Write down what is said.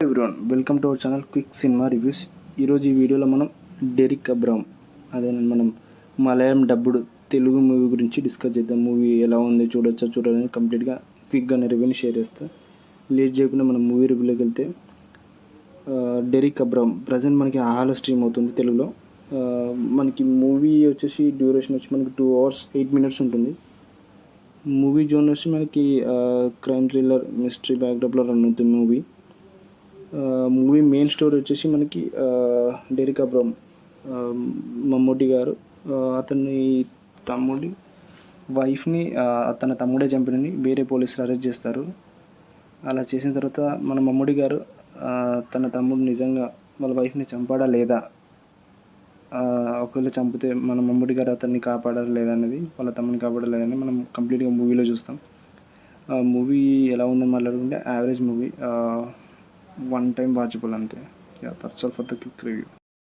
Everyone welcome to our channel quick cinema reviews. ఈరోజు ఈ వీడియోలో మనం డెరిక్ అబ్రామ్ అదే మనం మలయాళం డబ్బుడు తెలుగు మూవీ గురించి డిస్కస్ చేద్దాం. మూవీ ఎలా ఉంది, చూడొచ్చా చూడాలని కంప్లీట్గా క్విక్గా రివ్యూని షేర్ చేస్తా. లేట్ చేయకుండా మనం మూవీ రివ్యూలోకి వెళ్తే డెరిక్ అబ్రామ్ ప్రజెంట్ మనకి ఆహాలో స్ట్రీమ్ అవుతుంది తెలుగులో. మనకి మూవీ వచ్చేసి డ్యూరేషన్ వచ్చి మనకి 2 hours 8 minutes ఉంటుంది. మూవీ జోన్ వచ్చి మనకి క్రైమ్ థ్రిల్లర్ మిస్టరీ బ్యాక్డ్రాప్లో రన్ అవుతుంది మూవీ. మూవీ మెయిన్ స్టోరీ వచ్చేసి మనకి డెరిక్ అబ్రామ్ మమ్మూటి గారు అతని తమ్ముడి వైఫ్ని తన తమ్ముడే చంపినని వేరే పోలీసులు అరెస్ట్ చేస్తారు. అలా చేసిన తర్వాత మన మమ్మూటి గారు తన తమ్ముడు నిజంగా వాళ్ళ వైఫ్ని చంపాడా లేదా, ఒకవేళ చంపితే మన మమ్మూటి గారు అతన్ని కాపాడారా లేదా అనేది, వాళ్ళ తమ్ముని కాపాడలేదని మనం కంప్లీట్గా మూవీలో చూస్తాం. మూవీ ఎలా ఉందని మాట్లాడుకుంటే average movie, one time watchable అంతే. That's all for the quick review.